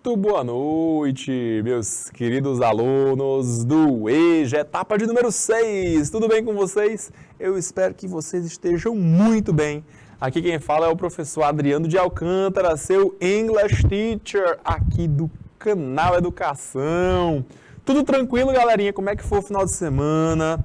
Muito boa noite, meus queridos alunos do EJA, etapa de número 6. Tudo bem com vocês? Eu espero que vocês estejam muito bem. Aqui quem fala é o professor Adriano de Alcântara, seu English Teacher aqui do canal Educação. Tudo tranquilo, galerinha? Como é que foi o final de semana?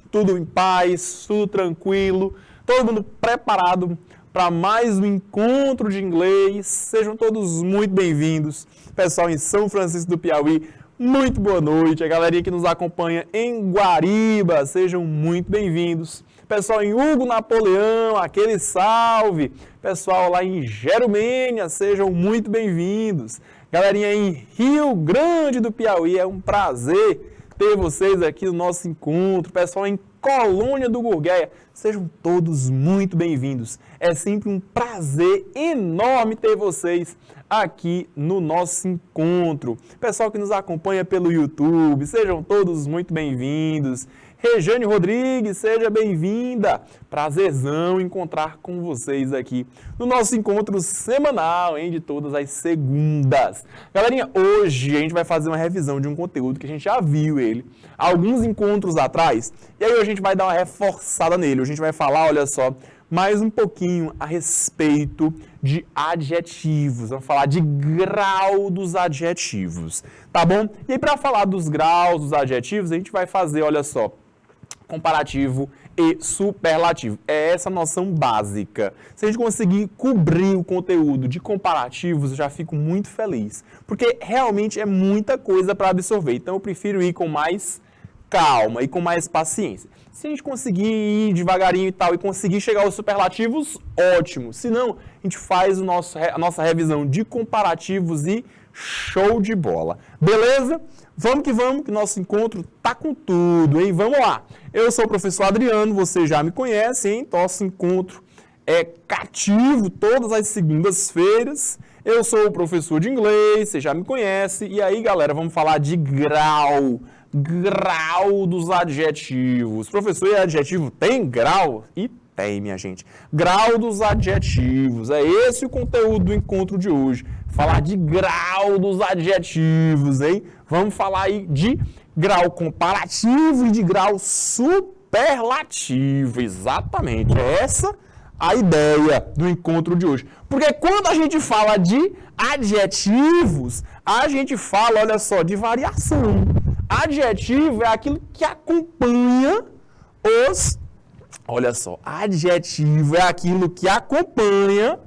Tudo em paz, tudo tranquilo, todo mundo preparado para mais um encontro de inglês. Sejam todos muito bem-vindos. Pessoal em São Francisco do Piauí, muito boa noite. A galerinha que nos acompanha em Guariba, sejam muito bem-vindos. Pessoal em Hugo Napoleão, aquele salve. Pessoal lá em Gerumênia, sejam muito bem-vindos. Galerinha em Rio Grande do Piauí, é um prazer ter vocês aqui no nosso encontro. Pessoal em Colônia do Gurgueia, sejam todos muito bem-vindos. É sempre um prazer enorme ter vocês aqui no nosso encontro. Pessoal que nos acompanha pelo YouTube, sejam todos muito bem-vindos. Rejane Rodrigues, seja bem-vinda. Prazerzão encontrar com vocês aqui no nosso encontro semanal, de todas as segundas. Galerinha, hoje a gente vai fazer uma revisão de um conteúdo que a gente já viu ele alguns encontros atrás, e aí a gente vai dar uma reforçada nele. A gente vai falar, olha só, mais um pouquinho a respeito de adjetivos. Vamos falar de grau dos adjetivos, tá bom? E aí, para falar dos graus dos adjetivos, a gente vai fazer, olha só, comparativo e superlativo. É essa noção básica. Se a gente conseguir cobrir o conteúdo de comparativos, eu já fico muito feliz, porque realmente é muita coisa para absorver. Então, eu prefiro ir com mais calma e com mais paciência. Se a gente conseguir ir devagarinho e tal e conseguir chegar aos superlativos, ótimo. Se não, a gente faz a nossa revisão de comparativos e show de bola. Beleza? Vamos que nosso encontro tá com tudo, hein? Vamos lá. Eu sou o professor Adriano, você já me conhece, hein? Nosso encontro é cativo todas as segundas-feiras. Eu sou o professor de inglês, você já me conhece. E aí, galera, vamos falar de grau. Grau dos adjetivos. Professor, e adjetivo tem grau? E tem, minha gente. Grau dos adjetivos. É esse o conteúdo do encontro de hoje. Falar de grau dos adjetivos, hein? Vamos falar aí de grau comparativo e de grau superlativo. Exatamente. É essa a ideia do encontro de hoje. Porque quando a gente fala de adjetivos, a gente fala, olha só, de variação. Adjetivo é aquilo que acompanha os... Olha só, adjetivo é aquilo que acompanha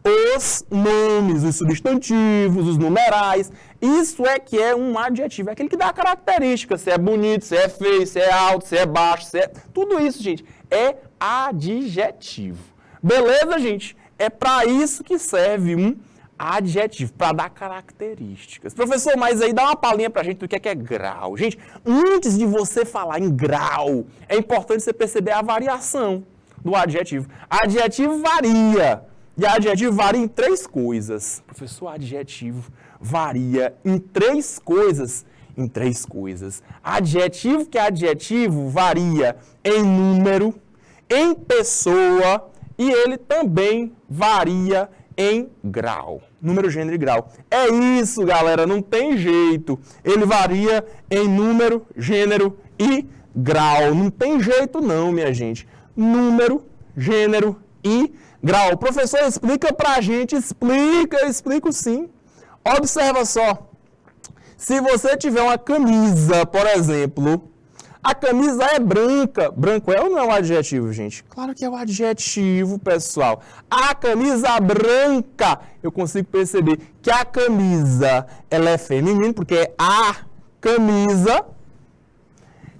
os nomes, os substantivos, os numerais. Isso é que é um adjetivo, é aquele que dá a característica, se é bonito, se é feio, se é alto, se é baixo, se é... Tudo isso, gente, é adjetivo. Beleza, gente? É para isso que serve um adjetivo, para dar características. Professor, mas aí dá uma palhinha pra gente do que é grau. Gente, antes de você falar em grau, é importante você perceber a variação do adjetivo. Adjetivo varia. E adjetivo varia em 3 coisas. Professor, adjetivo varia em 3 coisas. Em 3 coisas. Adjetivo que é adjetivo varia em número, em pessoa, e ele também varia em grau. Número, gênero e grau. É isso, galera, não tem jeito. Ele varia em número, gênero e grau. Não tem jeito não, minha gente. Número, gênero e grau. O professor explica pra gente, eu explico sim. Observa só. Se você tiver uma camisa, por exemplo, a camisa é branca. Branco é ou não é um adjetivo, gente? Claro que é um adjetivo, pessoal. A camisa branca, eu consigo perceber que a camisa, ela é feminina, porque é a camisa.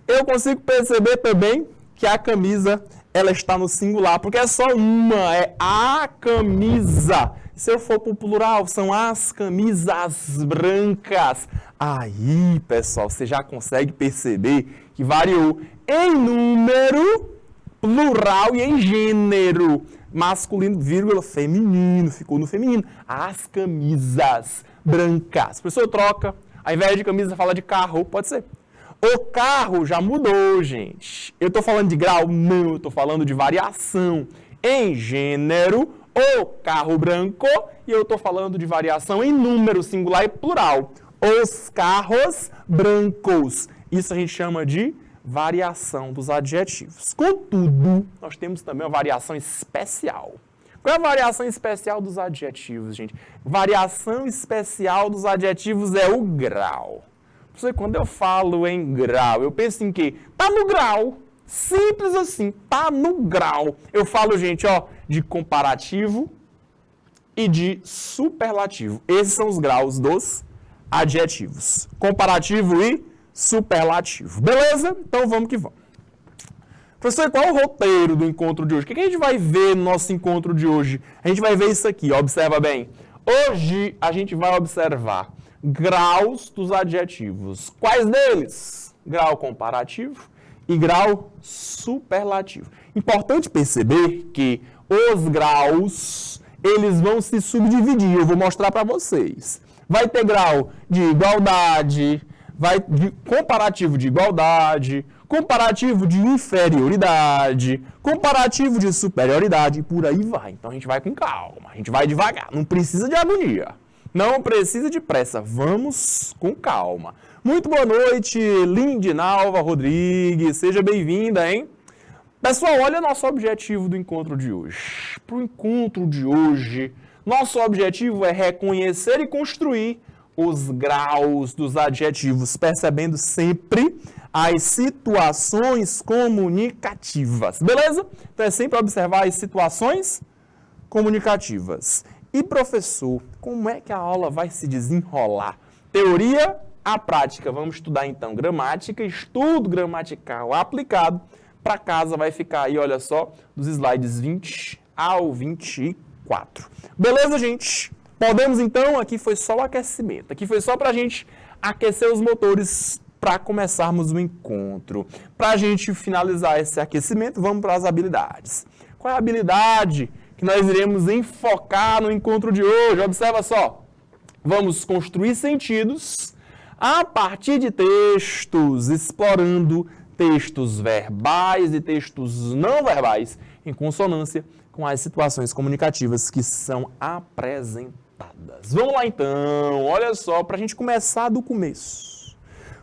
Eu consigo perceber também que a camisa, ela está no singular, porque é só uma, é a camisa. Se eu for para o plural, são as camisas brancas. Aí, pessoal, você já consegue perceber que variou em número, plural e em gênero. Masculino, vírgula, feminino, ficou no feminino. As camisas brancas. A pessoa troca, ao invés de camisa, fala de carro, pode ser. O carro já mudou, gente. Eu estou falando de grau? Não, eu estou falando de variação em gênero o carro branco, e eu estou falando de variação em número singular e plural. Os carros brancos. Isso a gente chama de variação dos adjetivos. Contudo, nós temos também uma variação especial. Qual é a variação especial dos adjetivos, gente? Variação especial dos adjetivos é o grau. Quando eu falo em grau, eu penso em quê? Tá no grau. Simples assim, tá no grau. Eu falo, gente, ó, de comparativo e de superlativo. Esses são os graus dos adjetivos. Comparativo e superlativo. Beleza? Então vamos que vamos. Professor, qual é o roteiro do encontro de hoje? O que a gente vai ver no nosso encontro de hoje? A gente vai ver isso aqui, observa bem. Hoje a gente vai observar graus dos adjetivos. Quais deles? Grau comparativo e grau superlativo. Importante perceber que os graus, eles vão se subdividir. Eu vou mostrar para vocês. Vai ter grau de igualdade, de comparativo de igualdade, comparativo de inferioridade, comparativo de superioridade e por aí vai. Então a gente vai com calma, a gente vai devagar, não precisa de agonia, não precisa de pressa, vamos com calma. Muito boa noite, Lindinalva Rodrigues, seja bem-vinda, hein? Pessoal, olha nosso objetivo do encontro de hoje. Para o encontro de hoje, nosso objetivo é reconhecer e construir os graus dos adjetivos, percebendo sempre as situações comunicativas, beleza? Então é sempre observar as situações comunicativas. E professor, como é que a aula vai se desenrolar? Teoria à prática. Vamos estudar então gramática, estudo gramatical aplicado. Para casa vai ficar aí, olha só, dos slides 20 ao 24. Beleza, gente? Podemos então, aqui foi só o aquecimento, aqui foi só para a gente aquecer os motores para começarmos o encontro. Para a gente finalizar esse aquecimento, vamos para as habilidades. Qual é a habilidade que nós iremos enfocar no encontro de hoje? Observa só, vamos construir sentidos a partir de textos, explorando textos verbais e textos não verbais em consonância com as situações comunicativas que são apresentadas. Vamos lá então, olha só, para a gente começar do começo.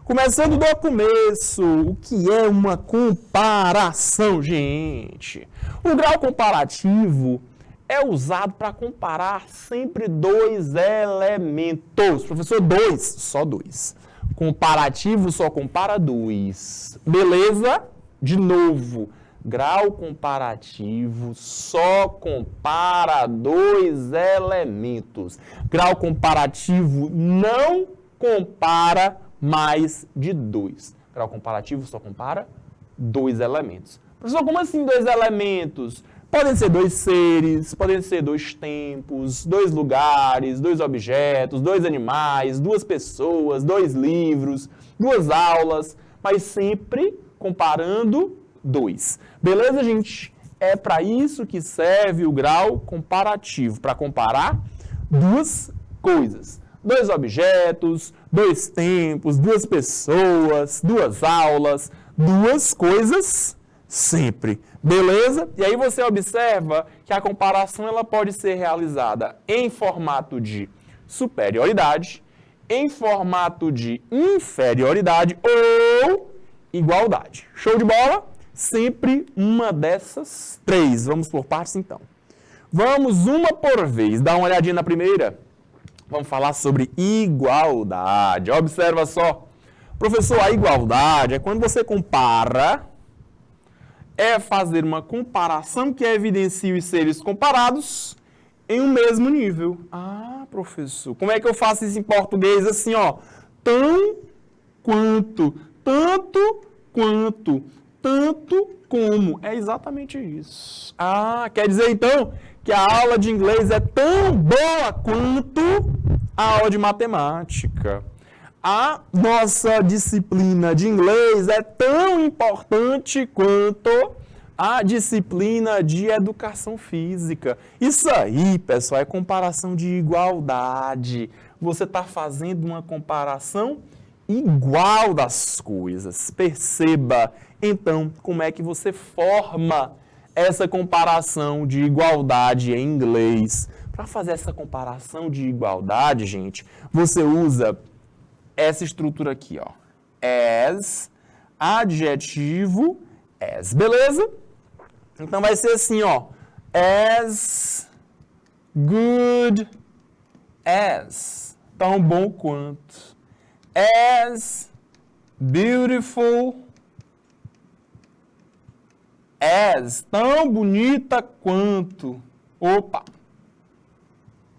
Começando do começo, o que é uma comparação, gente? O grau comparativo é usado para comparar sempre dois elementos. Professor, dois, só dois. Comparativo só compara dois. Beleza? De novo. Grau comparativo só compara dois elementos. Grau comparativo não compara mais de dois. Grau comparativo só compara dois elementos. Professor, como assim dois elementos? Podem ser dois seres, podem ser dois tempos, dois lugares, dois objetos, dois animais, duas pessoas, dois livros, duas aulas, mas sempre comparando dois. Beleza, gente? É para isso que serve o grau comparativo, para comparar duas coisas. Dois objetos, dois tempos, duas pessoas, duas aulas, duas coisas sempre. Beleza? E aí você observa que a comparação ela pode ser realizada em formato de superioridade, em formato de inferioridade ou igualdade. Show de bola? Sempre uma dessas três. Vamos por partes, então. Vamos uma por vez. Dá uma olhadinha na primeira. Vamos falar sobre igualdade. Observa só. Professor, a igualdade é quando você compara, é fazer uma comparação que evidencia os seres comparados em um mesmo nível. Ah, professor, como é que eu faço isso em português assim, ó? Tão quanto, tanto quanto, tanto como. É exatamente isso. Ah, quer dizer então que a aula de inglês é tão boa quanto a aula de matemática. A nossa disciplina de inglês é tão importante quanto a disciplina de educação física. Isso aí, pessoal, é comparação de igualdade. Você está fazendo uma comparação igual das coisas. Perceba, então, como é que você forma essa comparação de igualdade em inglês. Para fazer essa comparação de igualdade, gente, você usa essa estrutura aqui, ó. As, adjetivo, as, beleza? Então vai ser assim, ó. As good as, tão bom quanto. As beautiful as, tão bonita quanto. Opa!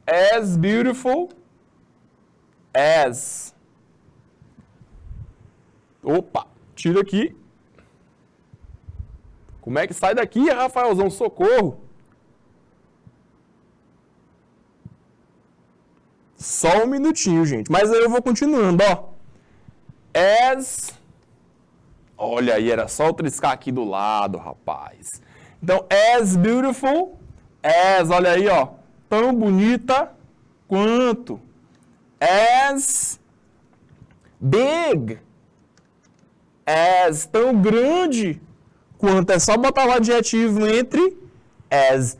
As beautiful as. Opa! Tira aqui. Como é que sai daqui, Rafaelzão? Socorro! Só um minutinho, gente. Mas aí eu vou continuando, ó. As... Olha aí, era só eu triscar aqui do lado, rapaz. Então, as beautiful as, olha aí, ó. Tão bonita quanto. As big as, tão grande quanto. É só botar o adjetivo entre as.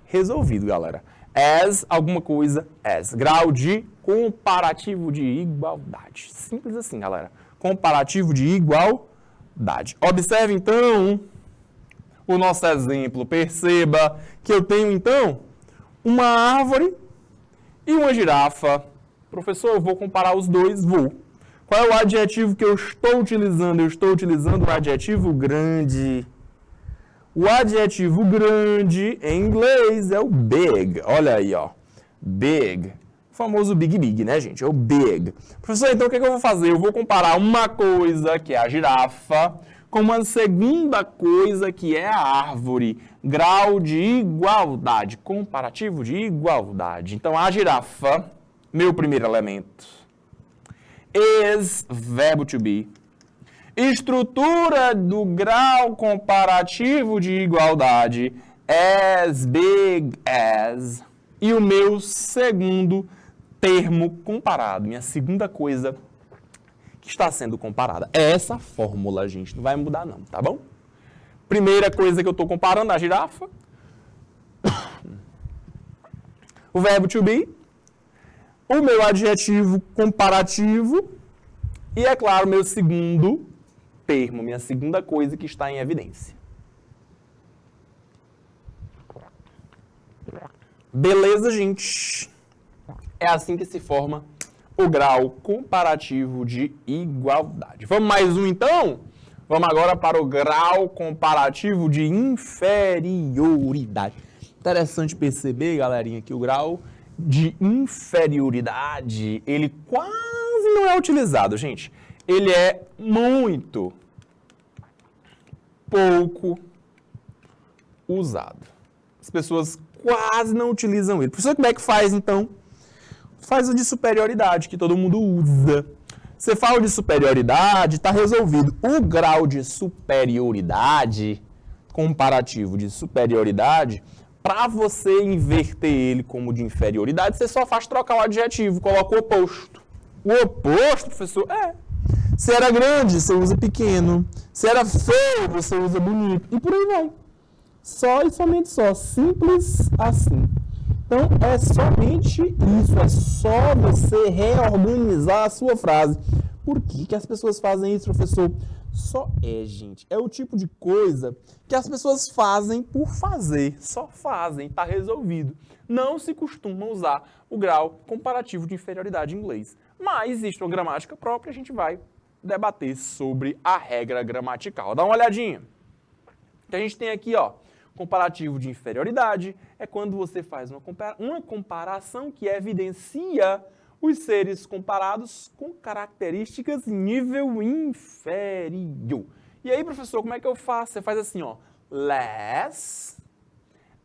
Resolvido, galera. As, alguma coisa, as. Grau de comparativo de igualdade. Simples assim, galera. Comparativo de igualdade. Observe, então, o nosso exemplo. Perceba que eu tenho, então, uma árvore e uma girafa. Professor, eu vou comparar os dois? Vou. Qual é o adjetivo que eu estou utilizando? Eu estou utilizando o adjetivo grande. O adjetivo grande, em inglês, é o big. Olha aí, ó. Big. O famoso big, né, gente? É o big. Professor, então o que eu vou fazer? Eu vou comparar uma coisa, que é a girafa, com uma segunda coisa, que é a árvore. Grau de igualdade. Comparativo de igualdade. Então, a girafa, meu primeiro elemento, is, verbo to be. Estrutura do grau comparativo de igualdade, as big as. E o meu segundo termo comparado, minha segunda coisa que está sendo comparada. É essa fórmula, gente, não vai mudar não, tá bom? Primeira coisa que eu estou comparando, a girafa. O verbo to be. O meu adjetivo comparativo. E, é claro, meu segundo termo, minha segunda coisa que está em evidência. Beleza, gente? É assim que se forma o grau comparativo de igualdade. Vamos mais um, então? Vamos agora para o grau comparativo de inferioridade. Interessante perceber, galerinha, que o grau de inferioridade, ele quase não é utilizado, gente. Ele é muito pouco usado. As pessoas quase não utilizam ele. Professor, como é que faz, então? Faz o de superioridade, que todo mundo usa. Você fala de superioridade, está resolvido. O grau de superioridade, comparativo de superioridade, para você inverter ele como de inferioridade, você só faz trocar o adjetivo, coloca o oposto. O oposto, professor, se era grande, você usa pequeno. Se era feio, você usa bonito. E por aí vai. Só e somente só. Simples assim. Então, é somente isso. É só você reorganizar a sua frase. Por que as pessoas fazem isso, professor? Só gente. É o tipo de coisa que as pessoas fazem por fazer. Só fazem, está resolvido. Não se costuma usar o grau comparativo de inferioridade em inglês. Mas existe uma gramática própria, a gente vai debater sobre a regra gramatical. Dá uma olhadinha. O que a gente tem aqui, ó, comparativo de inferioridade é quando você faz uma comparação que evidencia os seres comparados com características nível inferior. E aí, professor, como é que eu faço? Você faz assim, ó, less,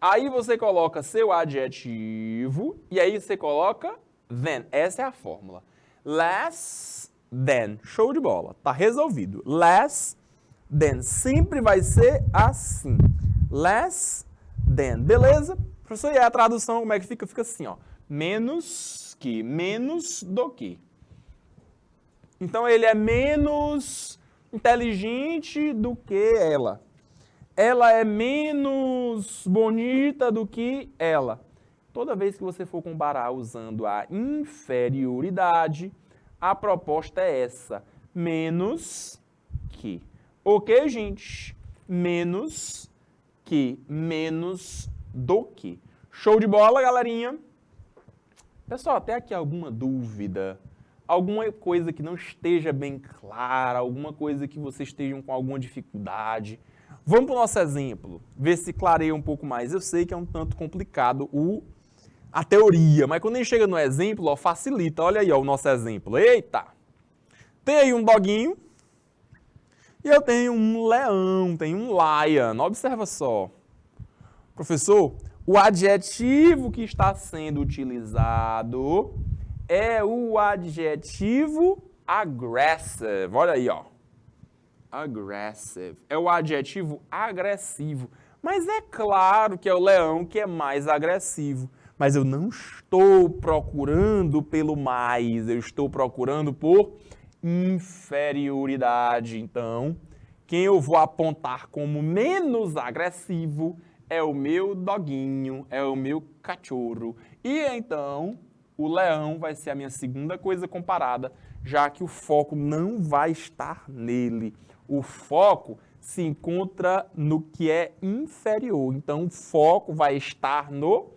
aí você coloca seu adjetivo e aí você coloca then. Essa é a fórmula. Less than. Show de bola. Tá resolvido. Less than. Sempre vai ser assim. Less than. Beleza? Professor, e a tradução como é que fica? Fica assim, ó. Menos que. Menos do que. Então, ele é menos inteligente do que ela. ela é menos bonita do que ela. Toda vez que você for comparar usando a inferioridade, a proposta é essa, menos que. Ok, gente? Menos que, menos do que. Show de bola, galerinha? Pessoal, até aqui alguma dúvida? Alguma coisa que não esteja bem clara? Alguma coisa que vocês estejam com alguma dificuldade? Vamos para o nosso exemplo, ver se clareia um pouco mais. Eu sei que é um tanto complicado a teoria, mas quando a gente chega no exemplo, ó, facilita. Olha aí ó, o nosso exemplo. Eita! Tem aí um doguinho e eu tenho um leão, tenho um lion. Observa só. Professor, o adjetivo que está sendo utilizado é o adjetivo aggressive. Olha aí, ó. Aggressive. É o adjetivo agressivo. Mas é claro que é o leão que é mais agressivo. Mas eu não estou procurando pelo mais, eu estou procurando por inferioridade. Então, quem eu vou apontar como menos agressivo é o meu doguinho, é o meu cachorro. E então, o leão vai ser a minha segunda coisa comparada, já que o foco não vai estar nele. O foco se encontra no que é inferior. Então, o foco vai estar no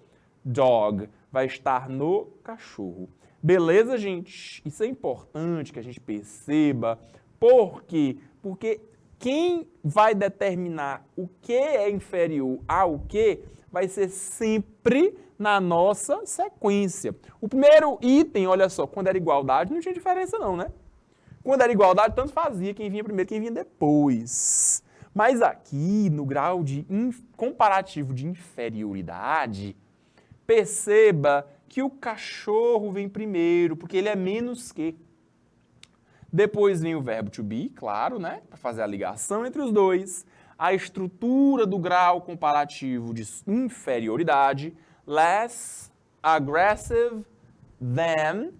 dog, vai estar no cachorro. Beleza, gente? Isso é importante que a gente perceba. Por quê? Porque quem vai determinar o que é inferior ao que vai ser sempre na nossa sequência. O primeiro item, olha só, quando era igualdade, não tinha diferença não, né? Quando era igualdade, tanto fazia quem vinha primeiro, quem vinha depois. Mas aqui, no grau de comparativo de inferioridade, perceba que o cachorro vem primeiro, porque ele é menos que. Depois vem o verbo to be, claro, né? Para fazer a ligação entre os dois. A estrutura do grau comparativo de inferioridade, less aggressive than.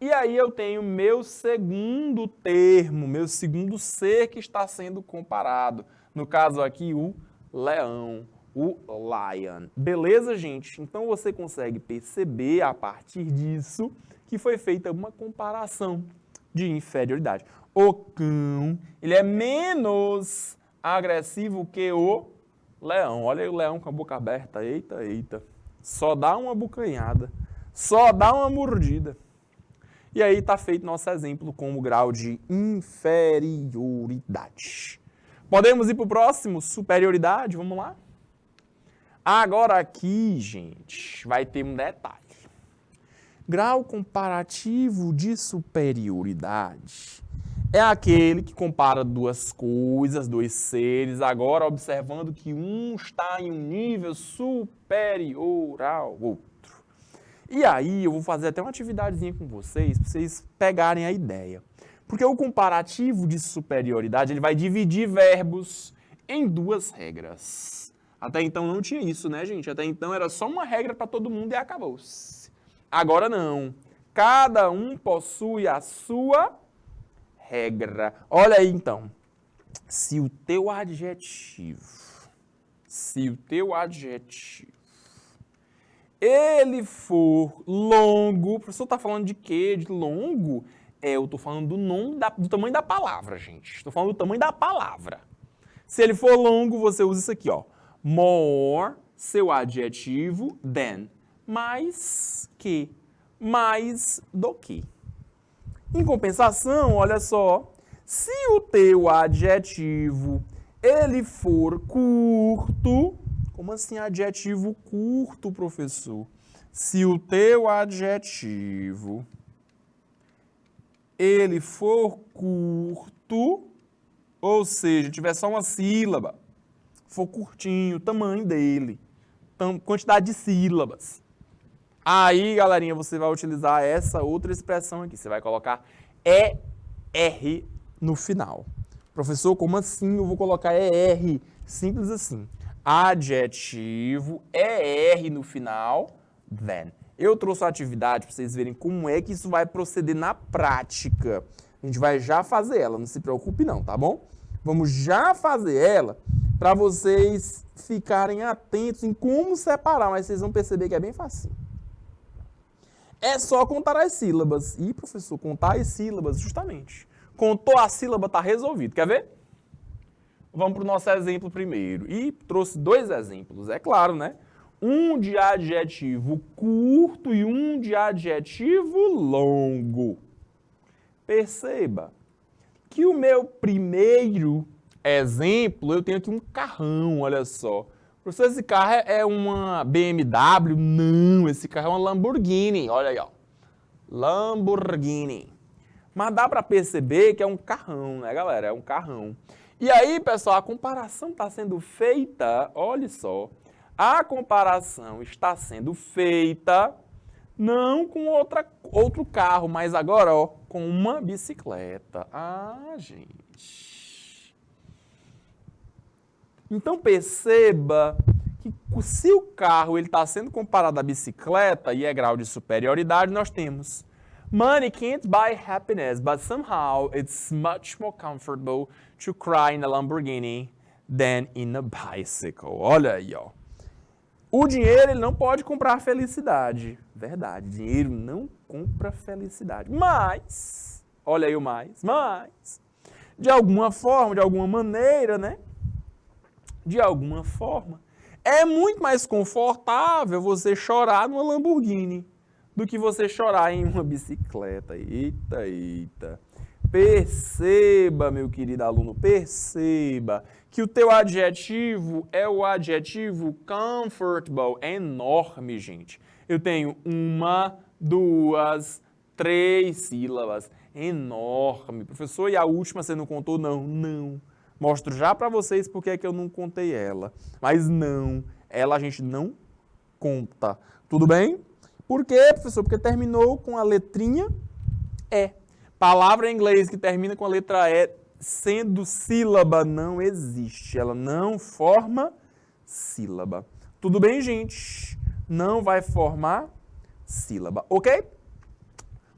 E aí eu tenho meu segundo termo, meu segundo ser que está sendo comparado. No caso aqui, o leão, o lion. Beleza, gente? Então você consegue perceber a partir disso que foi feita uma comparação de inferioridade. O cão, ele é menos agressivo que o leão. Olha aí o leão com a boca aberta. Eita, eita. Só dá uma bucanhada. Só dá uma mordida. E aí está feito nosso exemplo com o grau de inferioridade. Podemos ir para o próximo? Superioridade, vamos lá? Agora aqui, gente, vai ter um detalhe. Grau comparativo de superioridade é aquele que compara duas coisas, dois seres, agora observando que um está em um nível superior ao outro. E aí eu vou fazer até uma atividadezinha com vocês, para vocês pegarem a ideia. Porque o comparativo de superioridade, ele vai dividir verbos em duas regras. Até então não tinha isso, né, gente? Até então era só uma regra para todo mundo e acabou-se. Agora não. Cada um possui a sua regra. Olha aí, então. Se o teu adjetivo, ele for longo, o professor está falando de quê? De longo? Eu estou falando do tamanho da palavra, gente. Estou falando do tamanho da palavra. Se ele for longo, você usa isso aqui, ó. More, seu adjetivo, than. Mais que. Mais do que. Em compensação, olha só. Se o teu adjetivo, ele for curto. Como assim adjetivo curto, professor? Se o teu adjetivo, ele for curto, ou seja, tiver só uma sílaba, for curtinho, o tamanho dele, quantidade de sílabas. Aí, galerinha, você vai utilizar essa outra expressão aqui. Você vai colocar ER no final. Professor, como assim eu vou colocar ER? Simples assim. Adjetivo, ER no final, then. Eu trouxe a atividade para vocês verem como é que isso vai proceder na prática. A gente vai já fazer ela, não se preocupe não, tá bom? Vamos já fazer ela para vocês ficarem atentos em como separar, mas vocês vão perceber que é bem fácil. É só contar as sílabas. E, professor, contar as sílabas, justamente. Contou a sílaba, está resolvido. Quer ver? Vamos para o nosso exemplo primeiro. E trouxe 2 exemplos, é claro, né? Um de adjetivo curto e um de adjetivo longo. Perceba que o meu primeiro exemplo, eu tenho aqui um carrão, olha só. Professor, esse carro é uma BMW? Não, esse carro é uma Lamborghini, olha aí, ó. Lamborghini. Mas dá para perceber que é um carrão, né, galera? É um carrão. E aí, pessoal, a comparação está sendo feita, olha só, a comparação está sendo feita não com outro carro, mas agora, ó, com uma bicicleta. Ah, gente. Então perceba que se o carro está sendo comparado à bicicleta e é grau de superioridade, nós temos money can't buy happiness, but somehow it's much more comfortable to cry in a Lamborghini than in a bicycle. Olha aí, ó. O dinheiro ele não pode comprar felicidade. Verdade, dinheiro não compra felicidade. Mas, olha aí o mais, de alguma forma, de alguma maneira, né? De alguma forma, é muito mais confortável você chorar numa Lamborghini do que você chorar em uma bicicleta. Eita, eita. Perceba, meu querido aluno, perceba que o teu adjetivo é o adjetivo comfortable. É enorme, gente. Eu tenho 1, 2, 3 sílabas. É enorme. Professor, e a última você não contou? Não, não. Mostro já para vocês porque é que eu não contei ela. Mas não, ela a gente não conta. Tudo bem? Por quê, professor? Porque terminou com a letrinha E. Palavra em inglês que termina com a letra E, sendo sílaba, não existe. Ela não forma sílaba. Tudo bem, gente? Não vai formar sílaba, ok?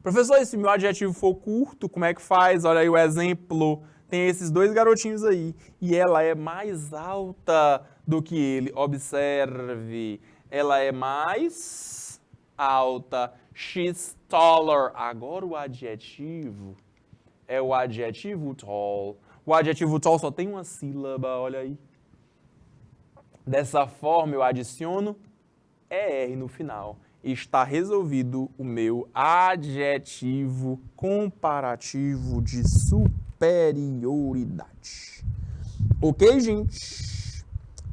Professor, e se meu adjetivo for curto, como é que faz? Olha aí o exemplo. Tem esses 2 garotinhos aí. E ela é mais alta do que ele. Observe. Ela é mais alta. She's taller. Agora o adjetivo é o adjetivo tall. O adjetivo tall só tem uma sílaba, olha aí. Dessa forma eu adiciono ER no final. Está resolvido o meu adjetivo comparativo de superioridade. Ok, gente?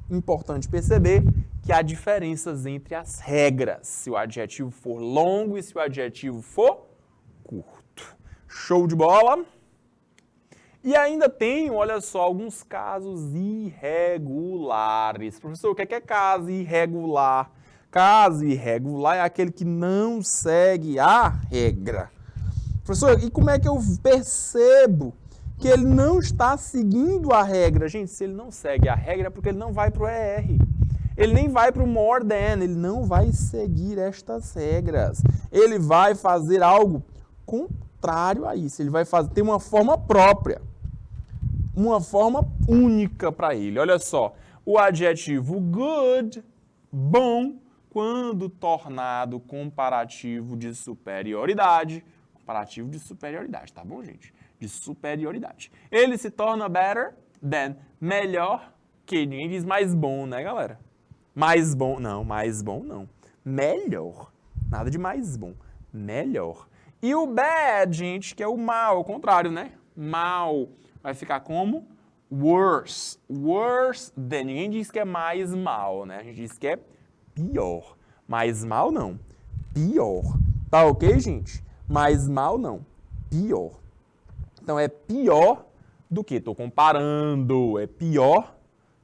Importante perceber que há diferenças entre as regras, se o adjetivo for longo e se o adjetivo for curto. Show de bola? E ainda tem, olha só, alguns casos irregulares. Professor, o que é caso irregular? Caso irregular é aquele que não segue a regra. Professor, e como é que eu percebo que ele não está seguindo a regra? Gente, se ele não segue a regra é porque ele não vai para o ER. Ele nem vai para o more than, ele não vai seguir estas regras. Ele vai fazer algo contrário a isso. Ele vai ter uma forma própria. Uma forma única para ele. Olha só, o adjetivo good, bom, quando tornado comparativo de superioridade. Comparativo de superioridade, tá bom, gente? De superioridade. Ele se torna better than, melhor que. Ninguém diz mais bom, né, galera? Mais bom, não, mais bom não. Melhor. Nada de mais bom. Melhor. E o bad, gente, que é o mal, ao contrário, né? Mal. Vai ficar como? Worse. Worse than. Ninguém diz que é mais mal, né? A gente diz que é pior. Mais mal não. Pior. Tá ok, gente? Mais mal não. Pior. Então é pior do que? Estou comparando. É pior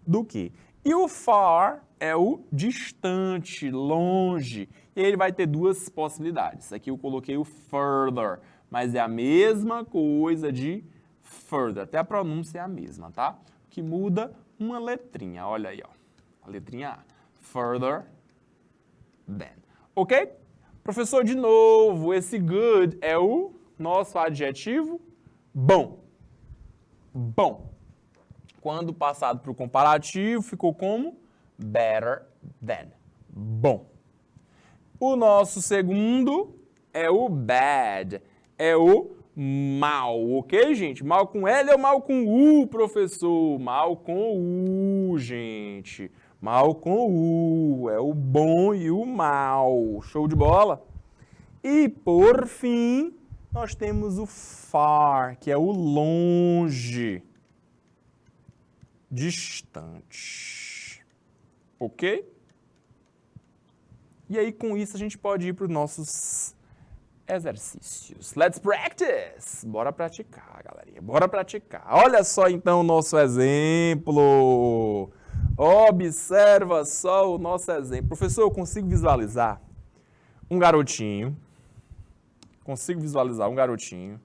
do que. E o far é o distante, longe. E aí ele vai ter 2 possibilidades. Aqui eu coloquei o further, mas é a mesma coisa de further. Até a pronúncia é a mesma, tá? O que muda uma letrinha. Olha aí, ó. A letrinha A. Further than. Ok? Professor, de novo, esse good é o nosso adjetivo bom. Bom. Quando passado para o comparativo, ficou como? Better than. Bom. O nosso segundo é o bad. É o mal, ok, gente? Mal com L ou mal com U, professor? Mal com U, gente. Mal com U. É o bom e o mal. Show de bola? E, por fim, nós temos o far, que é o longe. Distante. Ok? E aí, com isso, a gente pode ir para os nossos exercícios. Let's practice! Bora praticar, galerinha. Bora praticar. Olha só, então, o nosso exemplo. Observa só o nosso exemplo. Professor, eu consigo visualizar um garotinho. Consigo visualizar um garotinho.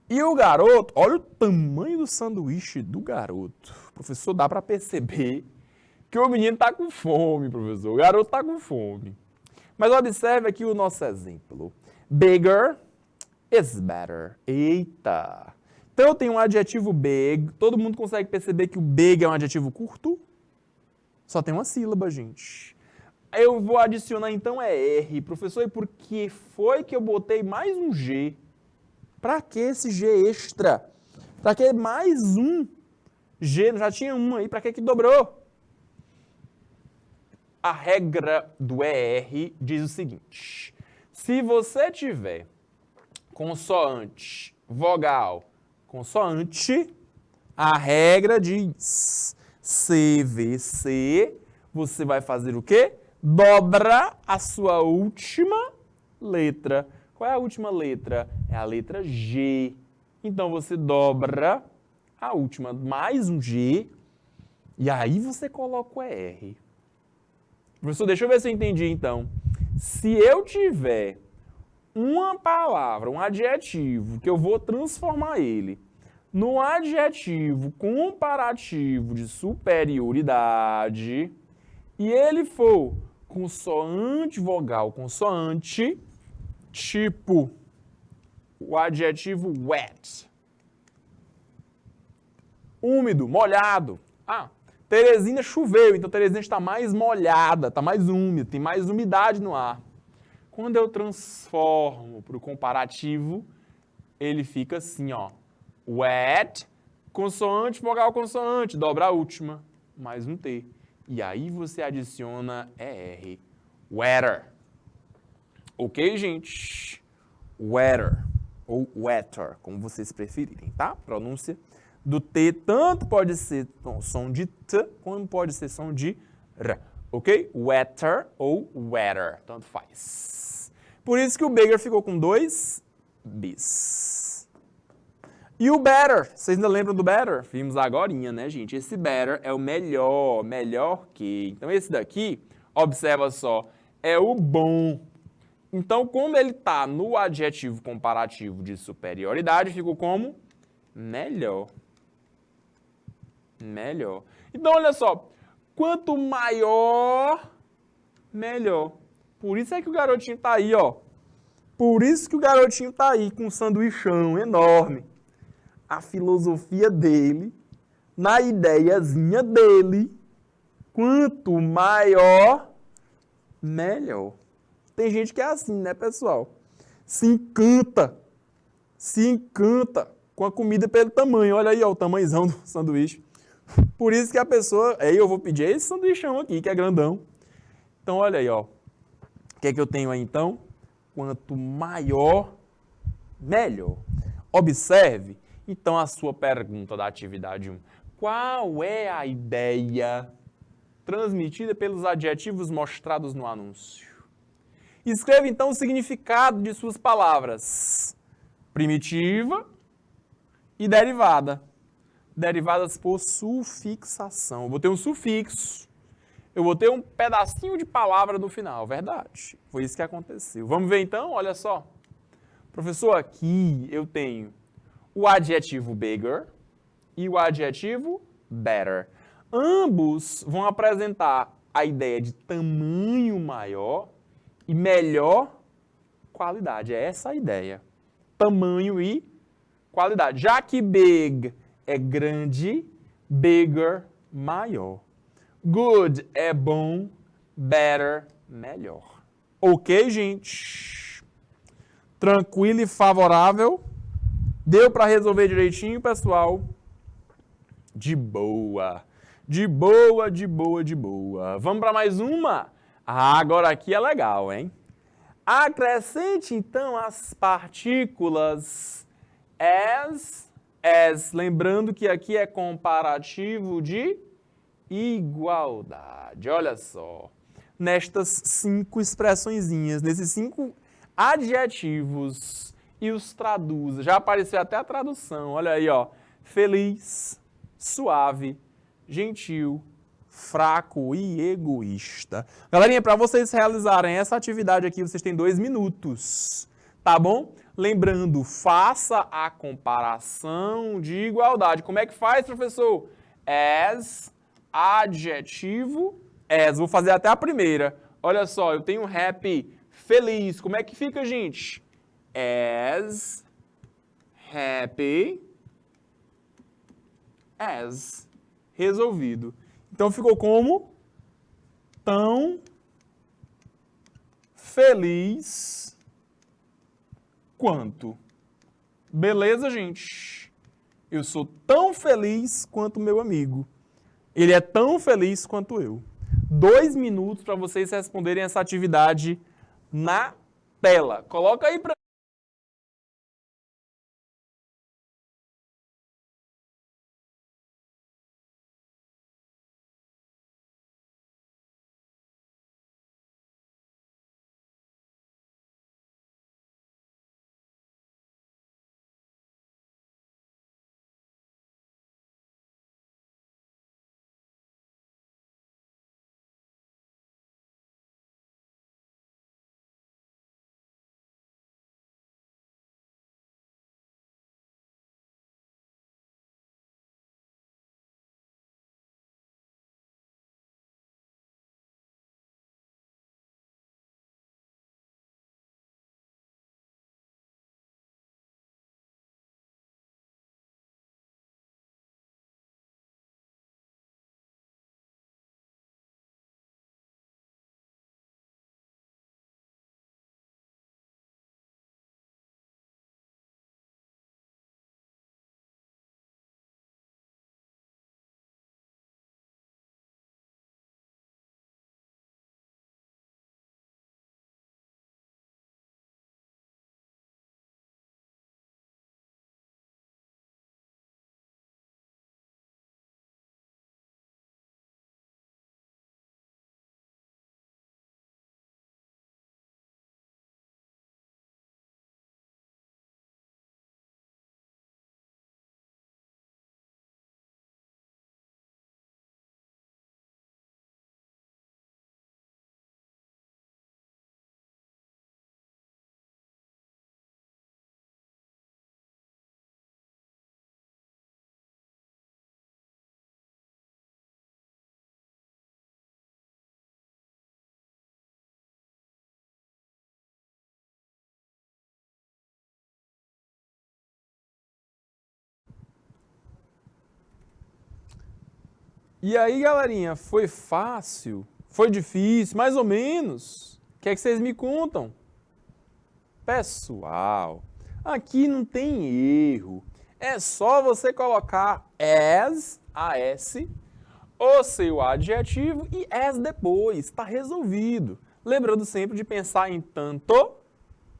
E o garoto, olha o tamanho do sanduíche do garoto. Professor, dá para perceber que o menino está com fome, professor. O garoto está com fome. Mas observe aqui o nosso exemplo. Bigger is better. Eita! Então eu tenho um adjetivo big. Todo mundo consegue perceber que o big é um adjetivo curto? Só tem uma sílaba, gente. Eu vou adicionar então R. Professor, e por que foi que eu botei mais um G? Para que esse G extra? Para que mais um G? Já tinha um aí, para que dobrou? A regra do ER diz o seguinte: se você tiver consoante, vogal, consoante, a regra diz CVC, você vai fazer o quê? Dobra a sua última letra. Qual é a última letra? É a letra G. Então você dobra a última, mais um G, e aí você coloca o ER. Professor, deixa eu ver se eu entendi então. Se eu tiver uma palavra, um adjetivo, que eu vou transformar ele no adjetivo comparativo de superioridade, e ele for consoante, vogal, consoante, tipo o adjetivo wet, úmido, molhado. Teresina choveu, então Teresina está mais molhada, está mais úmida, tem mais umidade no ar. Quando eu transformo para o comparativo, ele fica assim, ó. Wet, consoante, vogal, consoante, dobra a última, mais um T. E aí você adiciona ER. Wetter. Ok, gente? Wetter, ou wetter, como vocês preferirem, tá? Pronúncia do T tanto pode ser som de T, como pode ser som de R. Ok? Wetter ou wetter, tanto faz. Por isso que o bigger ficou com 2 bis. E o better, vocês ainda lembram do better? Vimos agorinha, né, gente? Esse better é o melhor, melhor que. Então esse daqui, observa só, é o bom. Então, como ele está no adjetivo comparativo de superioridade, ficou como melhor. Melhor. Então, olha só, quanto maior, melhor. Por isso é que o garotinho está aí, ó. Por isso que o garotinho está aí com um sanduichão enorme. A filosofia dele, na ideiazinha dele, quanto maior, melhor. Tem gente que é assim, né, pessoal? Se encanta com a comida pelo tamanho. Olha aí, ó, o tamanhozão do sanduíche. Por isso que a pessoa... Aí eu vou pedir esse sanduichão aqui, que é grandão. Então, olha aí, ó. O que é que eu tenho aí, então? Quanto maior, melhor. Observe, então, a sua pergunta da atividade 1. Qual é a ideia transmitida pelos adjetivos mostrados no anúncio? Escreva, então, o significado de suas palavras. Primitiva e derivada. Derivadas por sufixação. Eu vou ter um sufixo. Eu vou ter um pedacinho de palavra no final. Verdade. Foi isso que aconteceu. Vamos ver, então? Olha só. Professor, aqui eu tenho o adjetivo bigger e o adjetivo better. Ambos vão apresentar a ideia de tamanho maior e melhor qualidade. É essa a ideia. Tamanho e qualidade. Já que big é grande, bigger, maior. Good é bom, better, melhor. Ok, gente? Tranquilo e favorável? Deu para resolver direitinho, pessoal? De boa. De boa, de boa, de boa. Vamos para mais uma? Ah, agora aqui é legal, hein? Acrescente, então, as partículas as. Lembrando que aqui é comparativo de igualdade. Olha só. Nestas 5 expressõezinhas, nesses 5 adjetivos, e os traduza. Já apareceu até a tradução. Olha aí, ó. Feliz, suave, gentil, fraco e egoísta. Galerinha, para vocês realizarem essa atividade aqui, vocês têm 2 minutos, tá bom? Lembrando, faça a comparação de igualdade. Como é que faz, professor? As, adjetivo, as. Vou fazer até a primeira. Olha só, eu tenho happy, feliz. Como é que fica, gente? As, happy, as. Resolvido. Então ficou como? Tão feliz quanto. Beleza, gente? Eu sou tão feliz quanto meu amigo. Ele é tão feliz quanto eu. 2 minutos para vocês responderem essa atividade na tela. Coloca aí para E aí, galerinha, foi fácil? Foi difícil? Mais ou menos? O que é que vocês me contam? Pessoal, aqui não tem erro. É só você colocar as, o seu adjetivo e as depois. Está resolvido. Lembrando sempre de pensar em tanto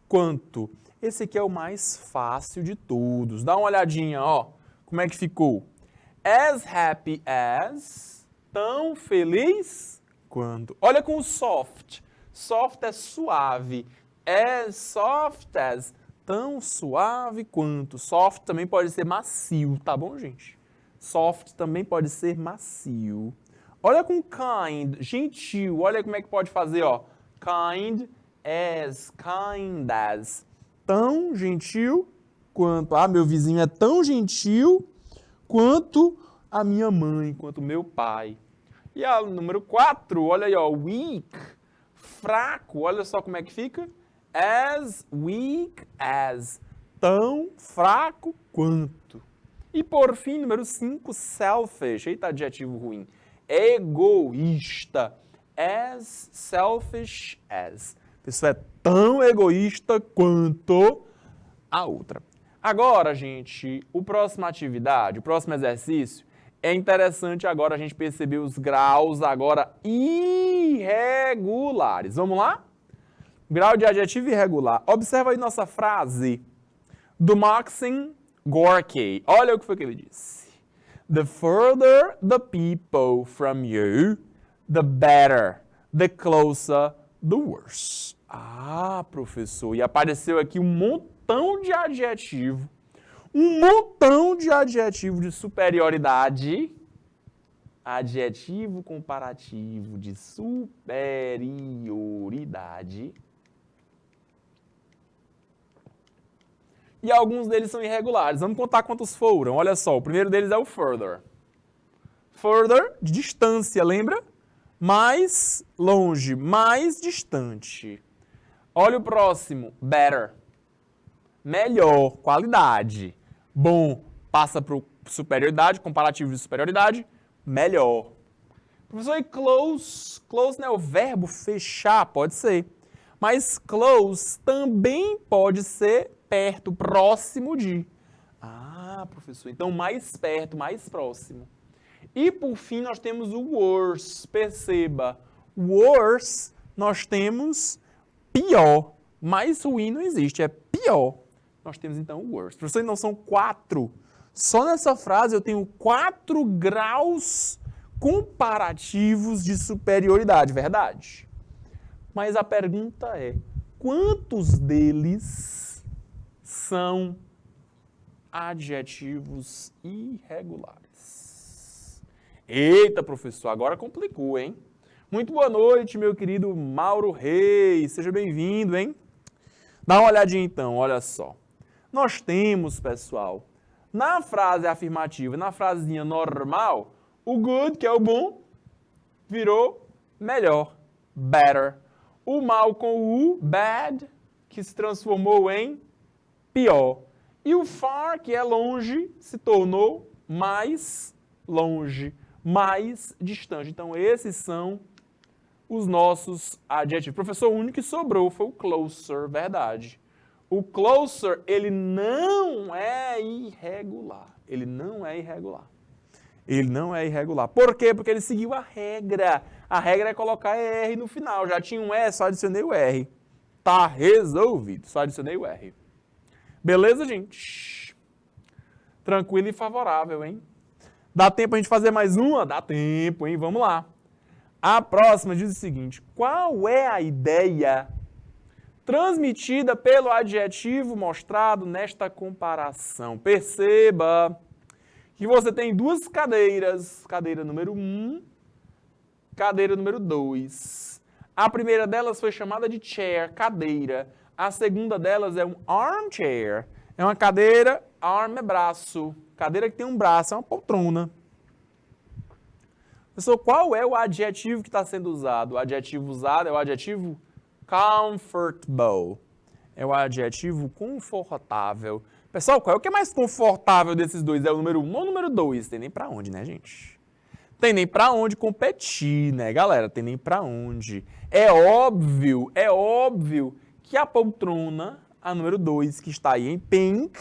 quanto. Esse aqui é o mais fácil de todos. Dá uma olhadinha, ó. Como é que ficou? As happy as, tão feliz quanto. Olha com o soft. Soft é suave. As soft as, tão suave quanto. Soft também pode ser macio, tá bom, gente? Soft também pode ser macio. Olha com kind, gentil. Olha como é que pode fazer, ó. Kind as. Tão gentil quanto. Ah, meu vizinho é tão gentil quanto a minha mãe, quanto o meu pai. E a número 4, olha aí, ó, weak, fraco, olha só como é que fica. As weak as, tão fraco quanto. E por fim, número 5, selfish. Eita, adjetivo ruim. Egoísta. As selfish as. A pessoa é tão egoísta quanto a outra. Agora, gente, a próxima atividade, o próximo exercício, é interessante agora a gente perceber os graus agora irregulares. Vamos lá? Grau de adjetivo irregular. Observa aí nossa frase do Maxim Gorky. Olha o que foi que ele disse. The further the people from you, the better. The closer, the worse. Ah, professor, e apareceu aqui um montão de adjetivo. Um montão de adjetivo de superioridade. Adjetivo comparativo de superioridade. E alguns deles são irregulares. Vamos contar quantos foram. Olha só, o primeiro deles é o further. Further, de distância, lembra? Mais longe, mais distante. Olha o próximo, better. Melhor, qualidade. Bom, passa para superioridade, comparativo de superioridade, melhor. Professor, e close? Close não é o verbo fechar? Pode ser. Mas close também pode ser perto, próximo de. Ah, professor, então mais perto, mais próximo. E por fim nós temos o worse. Perceba, worse nós temos pior. Mais ruim não existe, é pior. Nós temos então o worse. Professor, então são 4. Só nessa frase eu tenho 4 graus comparativos de superioridade, verdade? Mas a pergunta é, quantos deles são adjetivos irregulares? Eita, professor, agora complicou, hein? Muito boa noite, meu querido Mauro Reis. Seja bem-vindo, hein? Dá uma olhadinha então, olha só. Nós temos, pessoal, na frase afirmativa, na frasezinha normal, o good, que é o bom, virou melhor, better. O mal com o bad, que se transformou em pior. E o far, que é longe, se tornou mais longe, mais distante. Então, esses são os nossos adjetivos. Professor, o único que sobrou foi o closer, verdade. O closer, ele não é irregular. Ele não é irregular. Ele não é irregular. Por quê? Porque ele seguiu a regra. A regra é colocar R no final. Já tinha um E, só adicionei o R. Tá resolvido. Só adicionei o R. Beleza, gente? Tranquilo e favorável, hein? Dá tempo a gente fazer mais uma? Dá tempo, hein? Vamos lá. A próxima diz o seguinte: qual é a ideia transmitida pelo adjetivo mostrado nesta comparação? Perceba que você tem 2 cadeiras, cadeira número 1, cadeira número 2. A primeira delas foi chamada de chair, cadeira. A segunda delas é um armchair. É uma cadeira, arm é braço. Cadeira que tem um braço, é uma poltrona. Pessoal, qual é o adjetivo que está sendo usado? O adjetivo usado é o adjetivo comfortable. É o adjetivo confortável. Pessoal, qual é o que é mais confortável desses dois? É o número 1 ou o número 2? Tem nem pra onde, né, gente? Tem nem pra onde competir, né, galera? Tem nem pra onde. É óbvio que a poltrona, a número 2, que está aí em pink,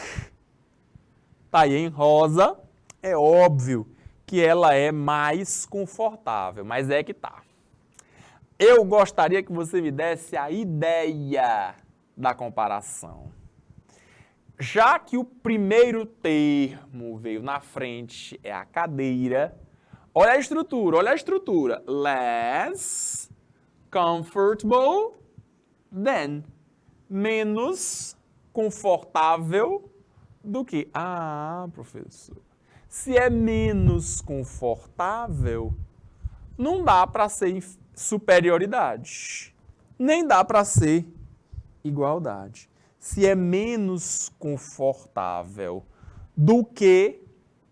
está aí em rosa, é óbvio que ela é mais confortável, mas é que tá. Eu gostaria que você me desse a ideia da comparação. Já que o primeiro termo veio na frente, é a cadeira, olha a estrutura, less comfortable than, menos confortável do que. Ah, professor, se é menos confortável, não dá para ser superioridade, nem dá para ser igualdade. Se é menos confortável do que,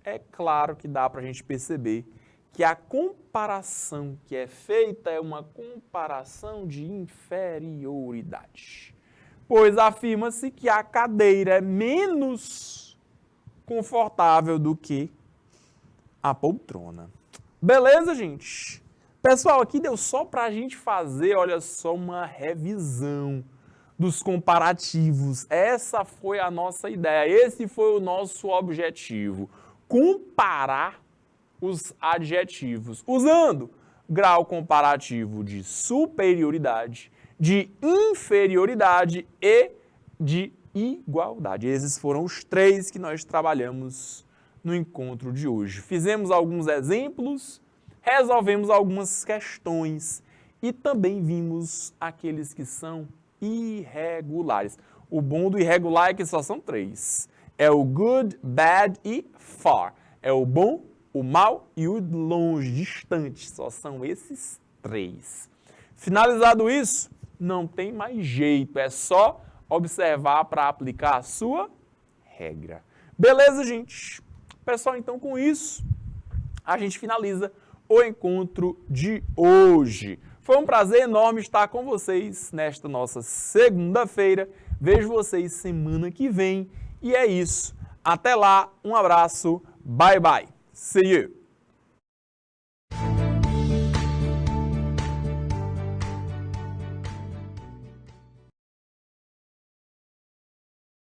é claro que dá para a gente perceber que a comparação que é feita é uma comparação de inferioridade. Pois afirma-se que a cadeira é menos confortável do que a poltrona. Beleza, gente? Pessoal, aqui deu só para a gente fazer, olha só, uma revisão dos comparativos. Essa foi a nossa ideia, esse foi o nosso objetivo. Comparar os adjetivos, usando grau comparativo de superioridade, de inferioridade e de igualdade. Esses foram os 3 que nós trabalhamos no encontro de hoje. Fizemos alguns exemplos, resolvemos algumas questões e também vimos aqueles que são irregulares. O bom do irregular é que só são 3. É o good, bad e far. É o bom, o mal e o longe, distante. Só são esses 3. Finalizado isso, não tem mais jeito. É só observar para aplicar a sua regra. Beleza, gente? Pessoal, então com isso, a gente finaliza o encontro de hoje. Foi um prazer enorme estar com vocês nesta nossa segunda-feira. Vejo vocês semana que vem. E é isso. Até lá, um abraço. Bye, bye. See you.